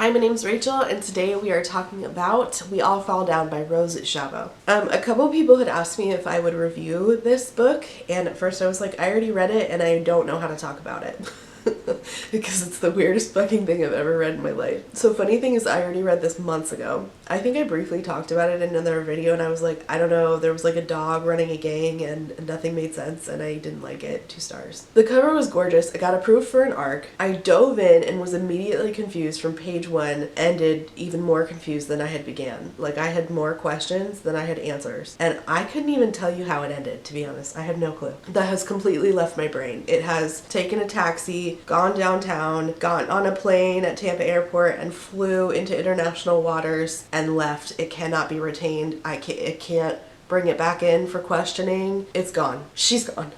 Hi, my name's Rachel, and today we are talking about We All Fall Down by Rose Chabot. A couple people had asked me if I would review this book, and at first I was like, I already read it and I don't know how to talk about it. Because it's the weirdest fucking thing I've ever read in my life. So funny thing is I already read this months ago. I think I briefly talked about it in another video and I was like, I don't know, there was like a dog running a gang and nothing made sense and I didn't like it. 2 stars. The cover was gorgeous. I got approved for an ARC. I dove in and was immediately confused from page 1, ended even more confused than I had began. Like I had more questions than I had answers. And I couldn't even tell you how it ended, to be honest. I have no clue. That has completely left my brain. It has taken a taxi, gone downtown, got on a plane at Tampa Airport and flew into international waters and left. It cannot be retained. It can't bring it back in for questioning. It's gone. She's gone.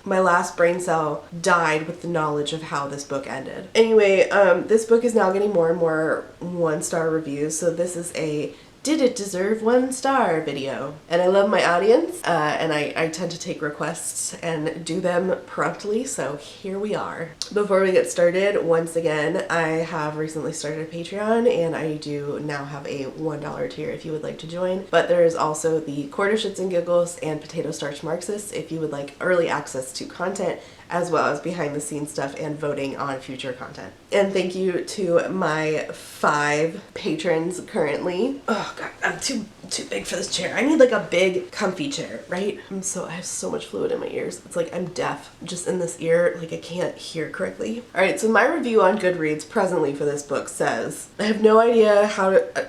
My last brain cell died with the knowledge of how this book ended. Anyway, this book is now getting more and more 1-star reviews, so this is a did it deserve 1 star video. And I love my audience, and I tend to take requests and do them promptly, so here we are. Before we get started, once again, I have recently started a Patreon, and I do now have a $1 tier if you would like to join, but there is also the Quarter Shits and Giggles and Potato Starch Marxists if you would like early access to content, as well as behind the scenes stuff and voting on future content. And thank you to my 5 patrons currently. Oh god, I'm too big for this chair. I need like a big comfy chair, right? I have so much fluid in my ears. It's like I'm deaf just in this ear, like I can't hear correctly. Alright, so my review on Goodreads presently for this book says, I have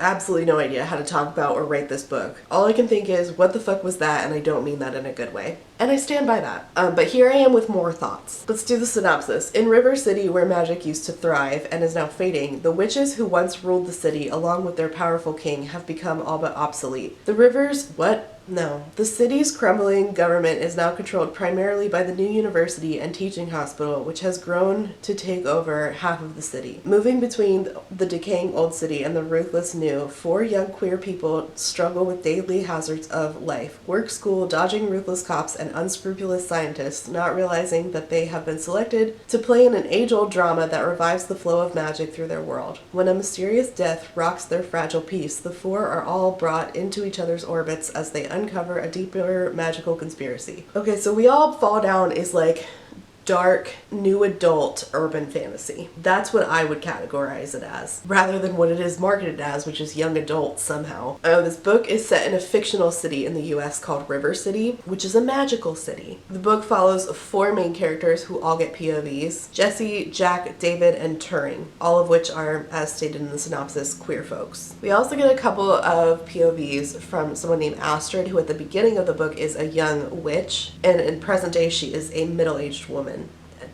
absolutely no idea how to talk about or rate this book. All I can think is, what the fuck was that? And I don't mean that in a good way. And I stand by that. But here I am with more thoughts. Let's do the synopsis. In River City, where magic used to thrive and is now fading, the witches who once ruled the city along with their powerful king have become all but obsolete. The rivers, what? No. The city's crumbling government is now controlled primarily by the new university and teaching hospital, which has grown to take over half of the city. Moving between the decaying old city and the ruthless new, 4 young queer people struggle with daily hazards of life. Work, school, dodging ruthless cops, and unscrupulous scientists, not realizing that they have been selected to play in an age-old drama that revives the flow of magic through their world. When a mysterious death rocks their fragile peace, the 4 are all brought into each other's orbits as they uncover a deeper magical conspiracy. Okay, so We All Fall Down is like dark, new adult urban fantasy. That's what I would categorize it as, rather than what it is marketed as, which is young adult somehow. This book is set in a fictional city in the US called River City, which is a magical city. The book follows 4 main characters who all get POVs: Jesse, Jack, David, and Turing, all of which are, as stated in the synopsis, queer folks. We also get a couple of POVs from someone named Astrid, who at the beginning of the book is a young witch, and in present day she is a middle-aged woman.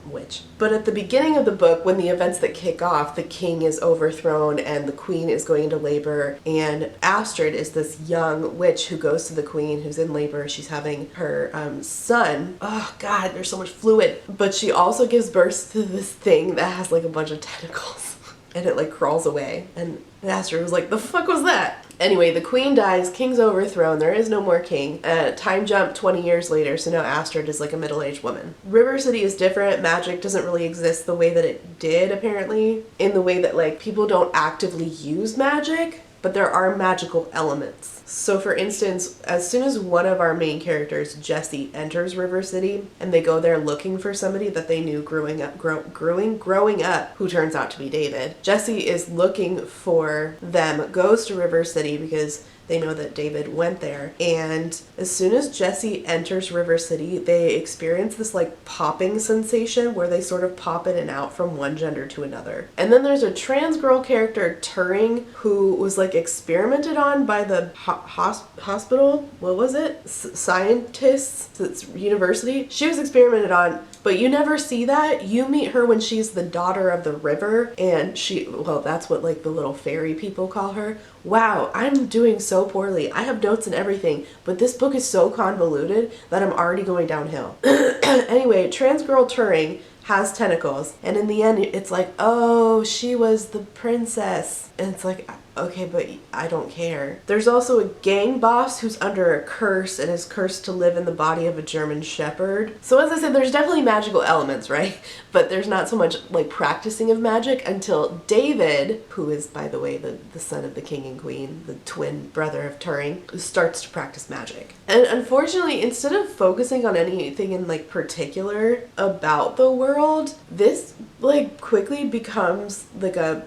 Witch. But at the beginning of the book, when the events that kick off, the king is overthrown and the queen is going into labor, and Astrid is this young witch who goes to the queen who's in labor. She's having her son. Oh god, there's so much fluid. But she also gives birth to this thing that has like a bunch of tentacles and it like crawls away, and Astrid was like, the fuck was that? Anyway, the queen dies, king's overthrown, there is no more king. Time jump 20 years later, so now Astrid is like a middle-aged woman. River City is different. Magic doesn't really exist the way that it did, apparently, in the way that like people don't actively use magic, but there are magical elements. So for instance, as soon as one of our main characters, Jesse, enters River City and they go there looking for somebody that they knew growing up, who turns out to be David, Jesse is looking for them, goes to River City because they know that David went there, and as soon as Jesse enters River City, they experience this like popping sensation where they sort of pop in and out from one gender to another. And then there's a trans girl character, Turing, who was like experimented on by the hospital, what was it? Scientists, it's university. She was experimented on, but you never see that. You meet her when she's the daughter of the river, and that's what like the little fairy people call her. Wow, I'm doing so poorly. I have notes and everything, but this book is so convoluted that I'm already going downhill. Anyway, trans girl Turing has tentacles, and in the end it's like, oh, she was the princess, and it's like, okay, but I don't care. There's also a gang boss who's under a curse and is cursed to live in the body of a German shepherd. So as I said, there's definitely magical elements, right? But there's not so much like practicing of magic until David, who is, by the way, the son of the king and queen, the twin brother of Turing, starts to practice magic. And unfortunately, instead of focusing on anything in like particular about the world, this like quickly becomes like a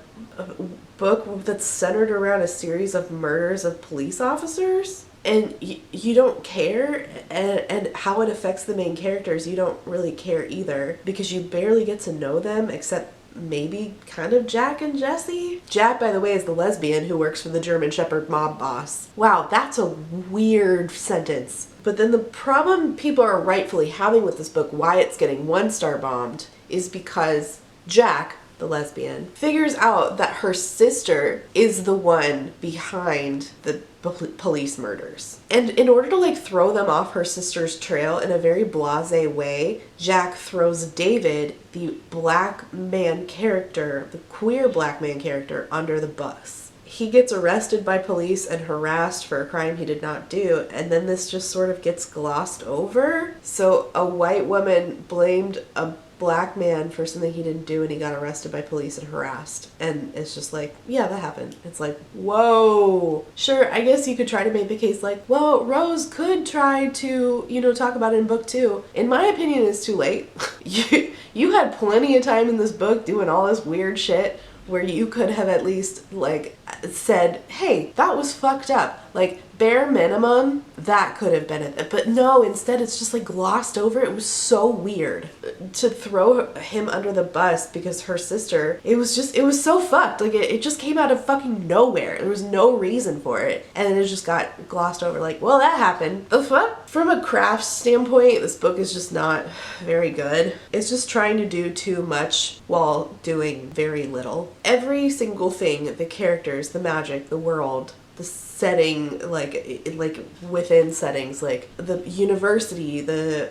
book that's centered around a series of murders of police officers, and you don't care, and how it affects the main characters you don't really care either, because you barely get to know them except maybe kind of Jack and Jesse. Jack, by the way, is the lesbian who works for the German Shepherd mob boss. Wow, that's a weird sentence. But then the problem people are rightfully having with this book, why it's getting 1-star bombed, is because Jack, the lesbian, figures out that her sister is the one behind the police murders. And in order to like throw them off her sister's trail in a very blasé way, Jack throws David, the black man character, the queer black man character, under the bus. He gets arrested by police and harassed for a crime he did not do, and then this just sort of gets glossed over. So a white woman blamed a black man for something he didn't do, and he got arrested by police and harassed, and it's just like, yeah, that happened. It's like, whoa. Sure, I guess you could try to make the case like, well, Rose could try to, you know, talk about it in book 2. In my opinion, it's too late. You had plenty of time in this book doing all this weird shit where you could have at least like said, hey, that was fucked up. Like, bare minimum, that could have been it. But no, instead it's just like glossed over. It was so weird to throw him under the bus because her sister, it was so fucked. Like it just came out of fucking nowhere. There was no reason for it. And then it just got glossed over like, well, that happened. The fuck? From a craft standpoint, this book is just not very good. It's just trying to do too much while doing very little. Every single thing, the characters, the magic, the world, the setting, like within settings, like the university, the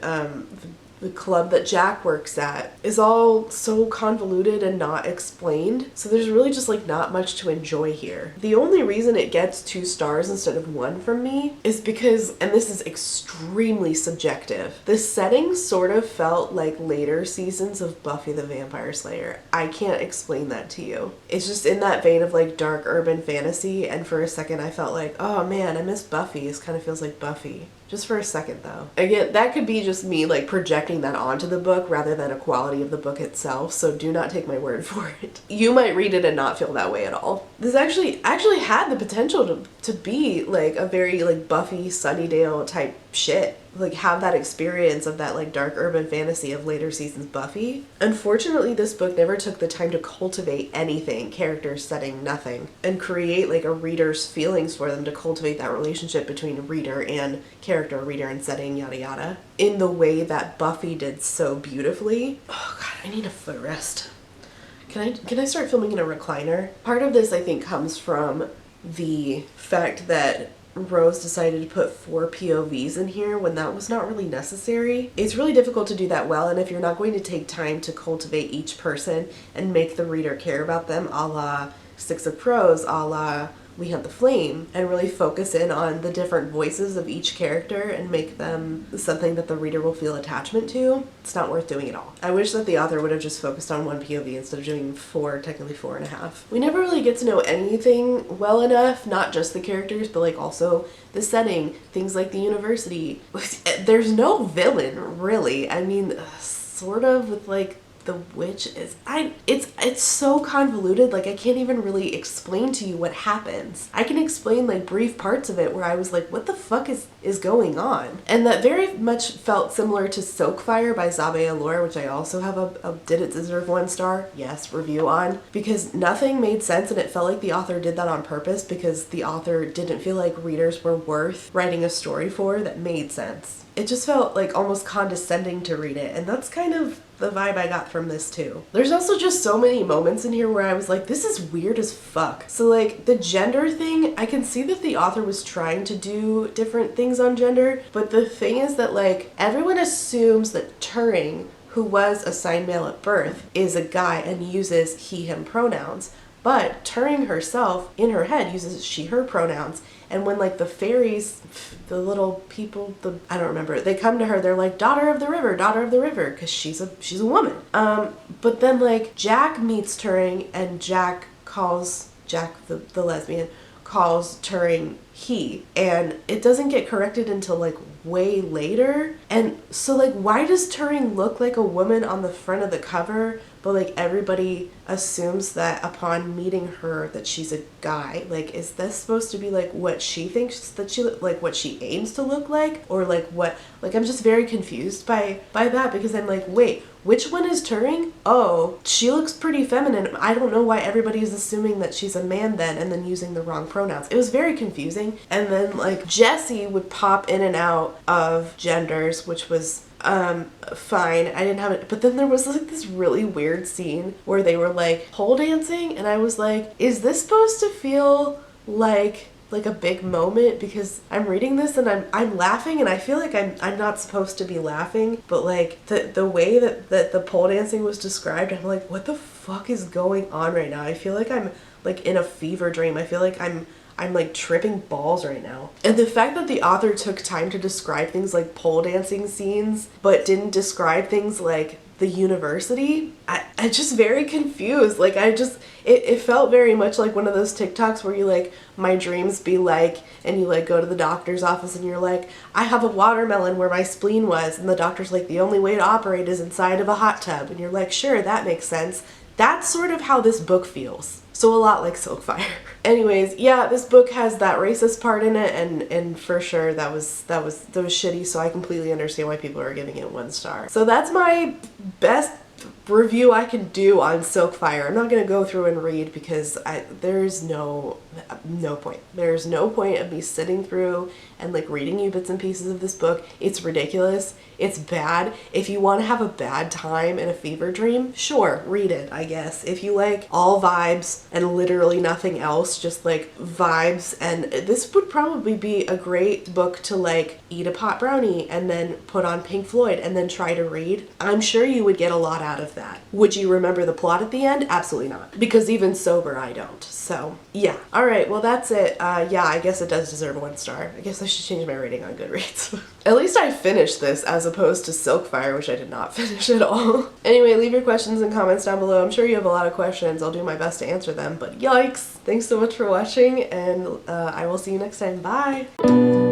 club that Jack works at, is all so convoluted and not explained. So there's really just like not much to enjoy here. The only reason it gets 2 stars instead of 1 from me is because, and this is extremely subjective, the setting sort of felt like later seasons of Buffy the Vampire Slayer. I can't explain that to you. It's just in that vein of like dark urban fantasy, and for a second I felt like, oh man, I miss Buffy. This kind of feels like Buffy. Just for a second though. Again, that could be just me like projecting that onto the book rather than a quality of the book itself, so do not take my word for it. You might read it and not feel that way at all. This actually had the potential to be like a very like Buffy, Sunnydale type shit. Like have that experience of that like dark urban fantasy of later seasons Buffy. Unfortunately, this book never took the time to cultivate anything, characters, setting, nothing, and create like a reader's feelings for them to cultivate that relationship between reader and character, reader and setting, yada yada, in the way that Buffy did so beautifully. Oh god, I need a footrest. Can I start filming in a recliner? Part of this I think comes from the fact that Rose decided to put 4 POVs in here when that was not really necessary. It's really difficult to do that well, and if you're not going to take time to cultivate each person and make the reader care about them, a la Six of Crows, a la We Hunt the Flame, and really focus in on the different voices of each character and make them something that the reader will feel attachment to, it's not worth doing at all. I wish that the author would have just focused on 1 POV instead of doing 4, technically 4.5. We never really get to know anything well enough, not just the characters, but like also the setting, things like the university. There's no villain, really. I mean, sort of with like the witch is, it's so convoluted, like I can't even really explain to you what happens. I can explain like brief parts of it where I was like, what the fuck is going on? And that very much felt similar to Soakfire by Zabe Allure, which I also have a did it deserve 1 star? Yes, review on, because nothing made sense, and it felt like the author did that on purpose because the author didn't feel like readers were worth writing a story for that made sense. It just felt like almost condescending to read it, and that's kind of the vibe I got from this too. There's also just so many moments in here where I was like, this is weird as fuck. So like the gender thing, I can see that the author was trying to do different things on gender, but the thing is that like everyone assumes that Turing, who was assigned male at birth, is a guy and uses he, him pronouns. But Turing herself, in her head, uses she, her pronouns. And when like the fairies, the little people, I don't remember, they come to her, they're like, daughter of the river, because she's a woman. But then like Jack meets Turing, and Jack, the lesbian, calls Turing he, and it doesn't get corrected until like way later. And so like, why does Turing look like a woman on the front of the cover, but like everybody assumes that upon meeting her that she's a guy? Like, is this supposed to be like what she thinks that she, like what she aims to look like, or like what, like I'm just very confused by that, because I'm like, wait, which one is Turing? Oh, she looks pretty feminine. I don't know why everybody's assuming that she's a man then, and then using the wrong pronouns. It was very confusing. And then like Jessie would pop in and out of genders, which was fine. I didn't have it. But then there was like this really weird scene where they were like pole dancing, and I was like, is this supposed to feel like a big moment? Because I'm reading this and I'm laughing, and I feel like I'm not supposed to be laughing, but like the way that the pole dancing was described, I'm like, what the fuck is going on right now? I feel like I'm like in a fever dream. I feel like I'm like tripping balls right now. And the fact that the author took time to describe things like pole dancing scenes, but didn't describe things like the university, I just very confused. Like it felt very much like one of those TikToks where you like, my dreams be like, and you like go to the doctor's office and you're like, I have a watermelon where my spleen was, and the doctor's like, the only way to operate is inside of a hot tub, and you're like, sure, that makes sense. That's sort of how this book feels. So a lot like Silkfire. Anyways, yeah, this book has that racist part in it, and for sure that was shitty, so I completely understand why people are giving it 1 star. So that's my best review I can do on Silkfire. I'm not gonna go through and read because there's no point. There's no point of me sitting through and like reading you bits and pieces of this book. It's ridiculous. It's bad. If you want to have a bad time in a fever dream, sure, read it, I guess. If you like all vibes and literally nothing else, just like vibes, and this would probably be a great book to like eat a pot brownie and then put on Pink Floyd and then try to read. I'm sure you would get a lot out of that. Would you remember the plot at the end? Absolutely not. Because even sober, I don't. So yeah. Alright, well that's it. Yeah, I guess it does deserve 1 star. I guess I should change my rating on Goodreads. At least I finished this as opposed to Silkfire, which I did not finish at all. Anyway, leave your questions and comments down below. I'm sure you have a lot of questions. I'll do my best to answer them, but yikes! Thanks so much for watching, and I will see you next time. Bye!